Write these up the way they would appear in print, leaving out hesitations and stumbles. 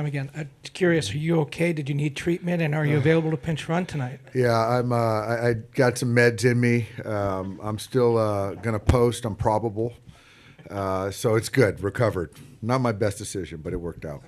time again. I'm curious, are you okay? Did you need treatment, and are you available to pinch run tonight? Yeah, I got some meds in me. I'm still going to post. I'm probable. So it's good. Recovered. Not my best decision, but it worked out.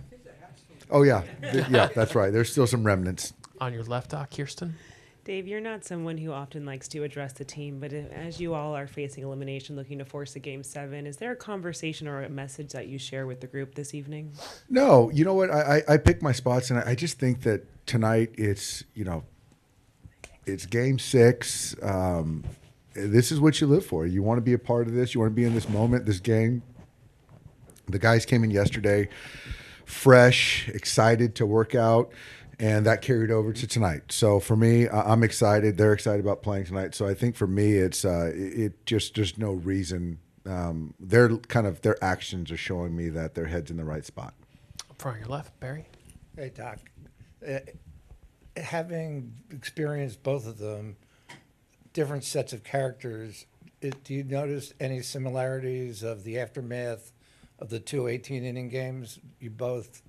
Oh, yeah. Yeah, that's right. There's still some remnants. On your left, Kirsten. Dave, you're not someone who often likes to address the team, but as you all are facing elimination, looking to force a Game 7, is there a conversation or a message that you share with the group this evening? No, you know what? I pick my spots, and I just think that tonight it's Game 6. This is what you live for. You want to be a part of this. You want to be in this moment, this game. The guys came in yesterday fresh, excited to work out, and that carried over to tonight. So for me, I'm excited. They're excited about playing tonight. So I think for me, it's there's no reason. Their actions are showing me that their head's in the right spot. From your left, Barry. Hey, Doc. Having experienced both of them, different sets of characters, do you notice any similarities of the aftermath of the two 18-inning games? You both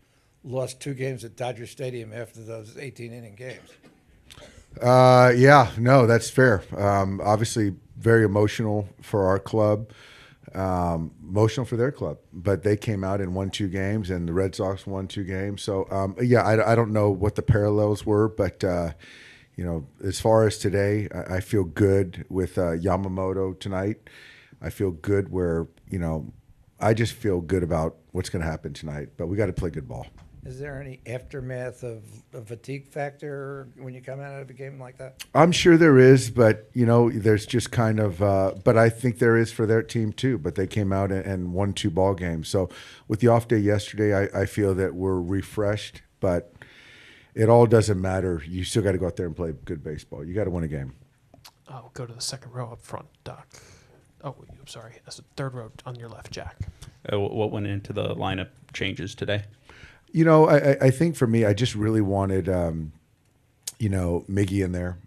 lost 2 games at Dodger Stadium after those 18-inning games. Yeah, no, that's fair. Obviously, very emotional for our club, emotional for their club. But they came out and won 2 games, and the Red Sox won 2 games. So, yeah, I don't know what the parallels were, but as far as today, I feel good with Yamamoto tonight. I feel good where I just feel good about what's going to happen tonight. But we got to play good ball. Is there any aftermath of a fatigue factor when you come out of a game like that? I'm sure there is, but there's just kind of. But I think there is for their team too. But they came out and won 2 ball games. So with the off day yesterday, I feel that we're refreshed. But it all doesn't matter. You still got to go out there and play good baseball. You got to win a game. We'll go to the second row up front, Doc. Oh, I'm sorry. That's the third row on your left, Jack. What went into the lineup changes today? I think for me, I just really wanted, Miggy in there.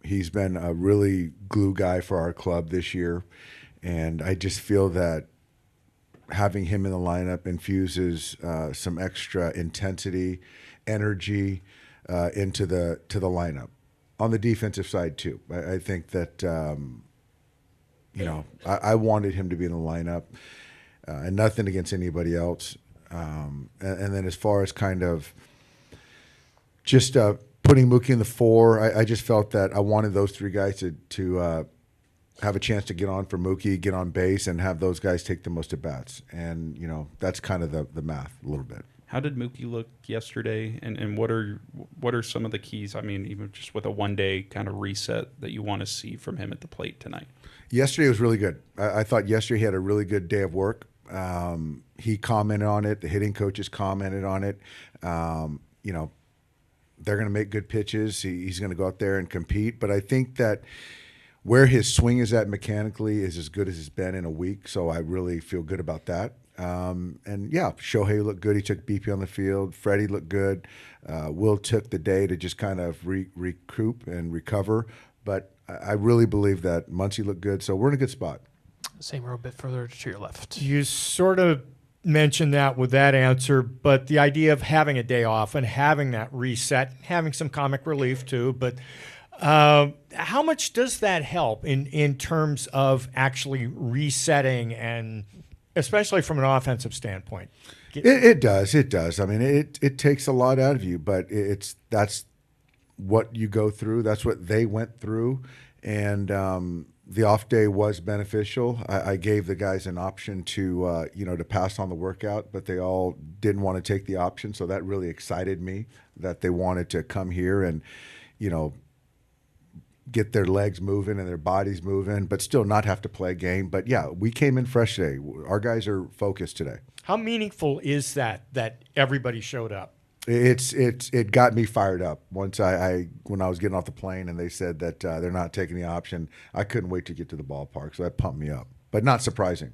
He's been a really glue guy for our club this year. And I just feel that having him in the lineup infuses some extra intensity, energy into the lineup. On the defensive side, too. I think that, I wanted him to be in the lineup. And nothing against anybody else. And then as far as kind of just putting Mookie in the 4, I just felt that I wanted those 3 guys to have a chance to get on for Mookie, get on base, and have those guys take the most at-bats. And, that's kind of the math a little bit. How did Mookie look yesterday, and what are some of the keys, even just with a one-day kind of reset that you want to see from him at the plate tonight? Yesterday was really good. I thought yesterday he had a really good day of work. He commented on it. The hitting coaches commented on it. They're going to make good pitches. He's going to go out there and compete. But I think that where his swing is at mechanically is as good as it's been in a week. So I really feel good about that. And yeah, Shohei looked good. He took BP on the field. Freddie looked good. Will took the day to just kind of recoup and recover. But I really believe that Muncy looked good. So we're in a good spot. Same row a bit further to your left. You sort of mentioned that with that answer, but the idea of having a day off and having that reset, having some comic relief too, but how much does that help in terms of actually resetting, and especially from an offensive standpoint? It does. It takes a lot out of you, but that's what you go through. That's what they went through, and the off day was beneficial. I gave the guys an option to to pass on the workout, but they all didn't want to take the option. So that really excited me that they wanted to come here and get their legs moving and their bodies moving, but still not have to play a game. But yeah, we came in fresh today. Our guys are focused today. How meaningful is that everybody showed up? It got me fired up. Once when I was getting off the plane and they said that they're not taking the option, I couldn't wait to get to the ballpark. So that pumped me up, but not surprising.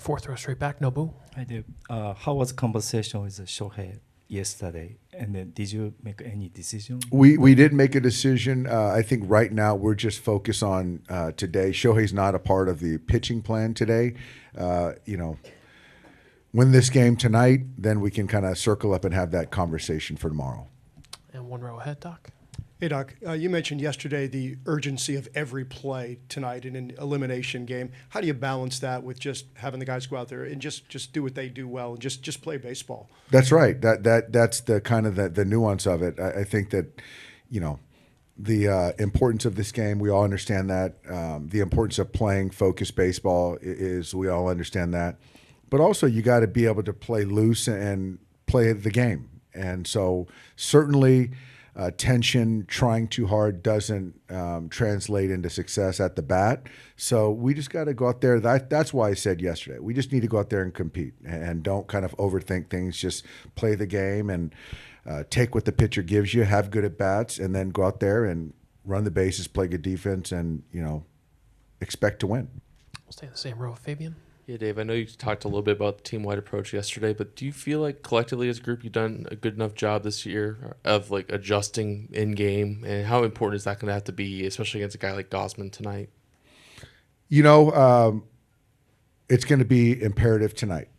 Fourth row straight back, Nobu. I do. How was the conversation with Shohei yesterday? And then did you make any decision? We did make a decision. I think right now we're just focused on today. Shohei's not a part of the pitching plan today. win this game tonight, then we can kind of circle up and have that conversation for tomorrow. And one row ahead, Doc. Hey, Doc, you mentioned yesterday the urgency of every play tonight in an elimination game. How do you balance that with just having the guys go out there and just do what they do well and just play baseball? That's right. That's the kind of the nuance of it. I think that, you know, the importance of this game, we all understand that. The importance of playing focused baseball is we all understand that. But also you got to be able to play loose and play the game. And so certainly tension, trying too hard doesn't translate into success at the bat. So we just got to go out there. That's why I said yesterday, we just need to go out there and compete and don't kind of overthink things. Just play the game and take what the pitcher gives you, have good at bats, and then go out there and run the bases, play good defense, and, you know, expect to win. We'll stay in the same row with Fabian. Yeah, Dave, I know you talked a little bit about the team-wide approach yesterday, but do you feel like collectively as a group you've done a good enough job this year of like adjusting in-game, and how important is that going to have to be, especially against a guy like Gausman tonight? You know, it's going to be imperative tonight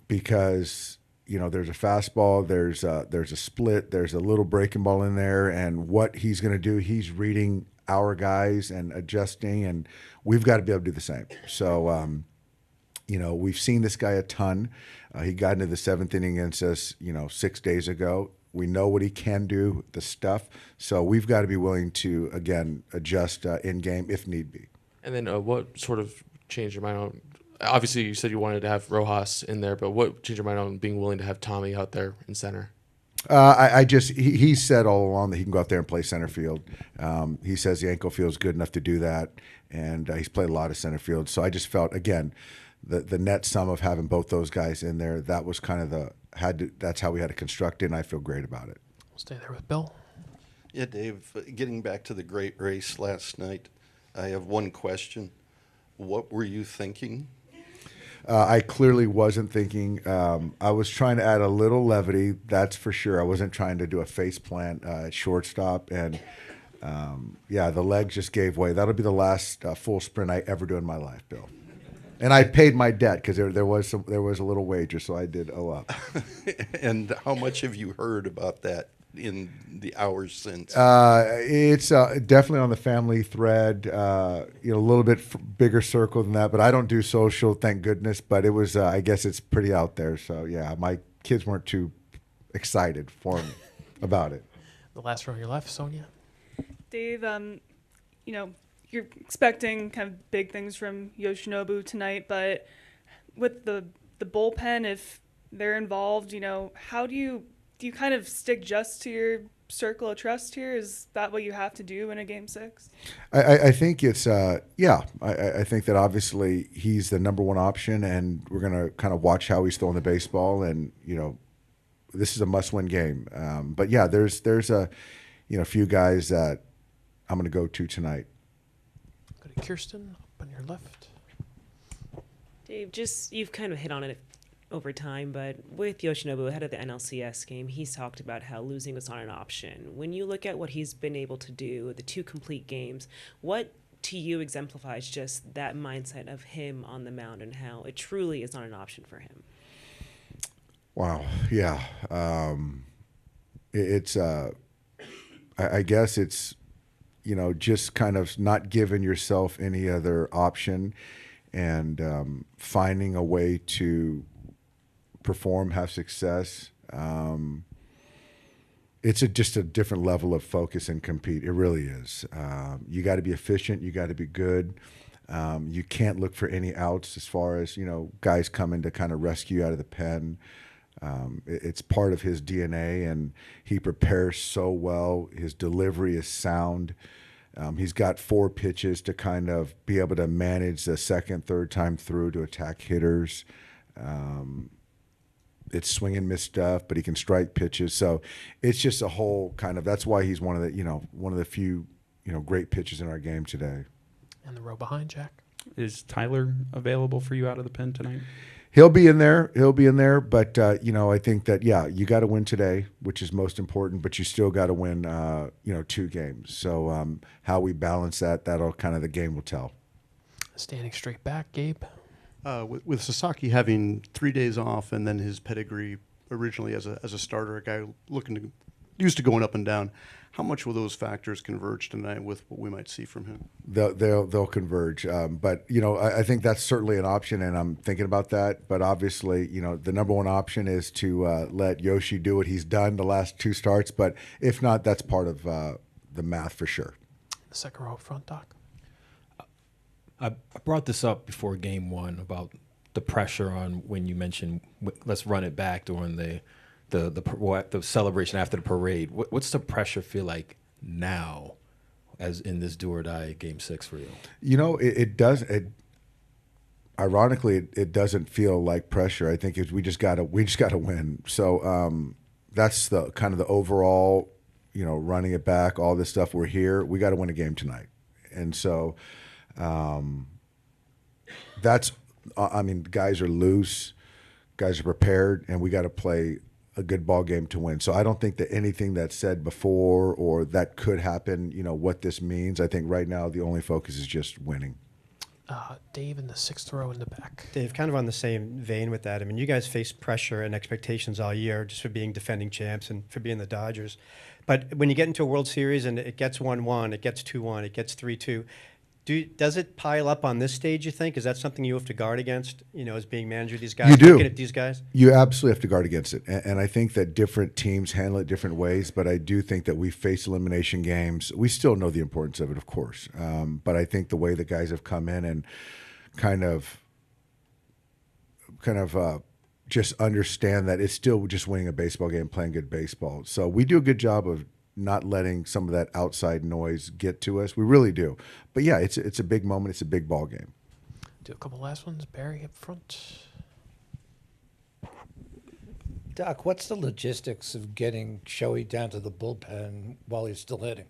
because, you know, there's a fastball, there's a split, there's a little breaking ball in there, and what he's going to do, he's reading our guys and adjusting, and we've got to be able to do the same. So, you know, we've seen this guy a ton. He got into the 7th inning against us, you know, 6 days ago. We know what he can do, the stuff. So we've got to be willing to, again, adjust in game if need be. And then what sort of changed your mind on? Obviously, you said you wanted to have Rojas in there, but what changed your mind on being willing to have Tommy out there in center? He said all along that he can go out there and play center field. He says the ankle feels good enough to do that, and he's played a lot of center field. So I just felt, again, the net sum of having both those guys in there, that was kind of that's how we had to construct it, and I feel great about it. We'll stay there with Bill. Yeah, Dave, getting back to the great race last night, I have one question. What were you thinking? I clearly wasn't thinking. I was trying to add a little levity, that's for sure. I wasn't trying to do a face plant at shortstop. And, yeah, the legs just gave way. That'll be the last full sprint I ever do in my life, Bill. And I paid my debt because there was a little wager, so I did owe up. And how much have you heard about that in the hours since? It's definitely on the family thread, you know, a little bit bigger circle than that, but I don't do social, thank goodness, but it was, I guess it's pretty out there. So yeah, my kids weren't too excited for me about it. The last row on your left, Sonia. Dave, you know, you're expecting kind of big things from Yoshinobu tonight, but with the bullpen, if they're involved, you know, how do you kind of stick just to your circle of trust here? Is that what you have to do in a Game 6? I think it's, yeah. I think that obviously he's the number one option, and we're going to kind of watch how he's throwing the baseball. And, you know, this is a must-win game. But, yeah, there's a, you know, a few guys that I'm going to go to tonight. Go to Kirsten up on your left. Dave, you've kind of hit on it over time, but with Yoshinobu ahead of the NLCS game, he's talked about how losing was not an option. When you look at what he's been able to do, the 2 complete games, what to you exemplifies just that mindset of him on the mound and how it truly is not an option for him? Wow. Yeah. It's, I guess it's, you know, just kind of not giving yourself any other option and finding a way to perform, have success. It's just a different level of focus and compete. It really is. You got to be efficient. You got to be good. You can't look for any outs as far as, you know, guys coming to kind of rescue you out of the pen. It's part of his DNA, and he prepares so well. His delivery is sound. He's got 4 pitches to kind of be able to manage the second, third time through to attack hitters. It's swing and miss stuff, but he can strike pitches. So it's just a whole kind of, that's why he's one of the few, you know, great pitchers in our game today. And the row behind, Jack. Is Tyler available for you out of the pen tonight? He'll be in there. But, you know, I think that, yeah, you got to win today, which is most important, but you still got to win, you know, 2 games. So how we balance that'll kind of, the game will tell. Standing straight back, Gabe. with Sasaki having 3 days off and then his pedigree originally as a starter, a guy used to going up and down, how much will those factors converge tonight with what we might see from him? They'll converge, but I think that's certainly an option, and I'm thinking about that. But obviously, the number one option is to let Yoshi do what he's done the last 2 starts. But if not, that's part of the math for sure. The second row up front, Doc. I brought this up before game 1 about the pressure on when you mentioned let's run it back during the celebration after the parade. What's the pressure feel like now, as in this do or die game 6 for you? It does. Ironically, it doesn't feel like pressure. I think we just gotta win. So that's the kind of the overall, running it back, all this stuff. We're here. We got to win a game tonight, and so that's. Guys are loose, guys are prepared, and we got to play a good ball game to win. So I don't think that anything that's said before or that could happen, what this means. I think right now the only focus is just winning. Dave in the 6th row in the back. Dave, kind of on the same vein with that. You guys face pressure and expectations all year just for being defending champs and for being the Dodgers. But when you get into a World Series and it gets 1-1, it gets 2-1, it gets 3-2, does it pile up on this stage, you think? Is that something you have to guard against, as being manager of these guys? You do. Looking at these guys? You absolutely have to guard against it. And I think that different teams handle it different ways, but I do think that we face elimination games. We still know the importance of it, of course. But I think the way the guys have come in and kind of just understand that it's still just winning a baseball game, playing good baseball. So we do a good job of not letting some of that outside noise get to us. We really do. But yeah, it's a big moment. It's a big ball game. Do a couple last ones. Barry up front. Doc, what's the logistics of getting Shohei down to the bullpen while he's still hitting?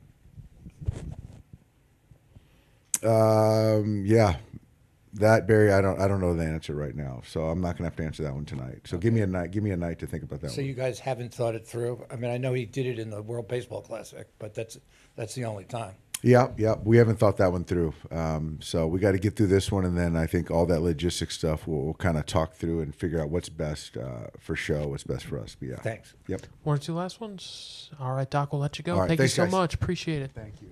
Yeah. That, Barry, I don't know the answer right now, so I'm not going to have to answer that one tonight. So give me a night to think about that. So one. you guys haven't thought it through? I know he did it in the World Baseball Classic, but that's the only time. Yeah, we haven't thought that one through. So we got to get through this one, and then I think all that logistics stuff we'll kind of talk through and figure out what's best for show, what's best for us. But yeah. Thanks. Yep. 1 or 2 last ones. All right, Doc, we'll let you go. All right, Thank you thanks, so guys. much. Appreciate it. Thank you.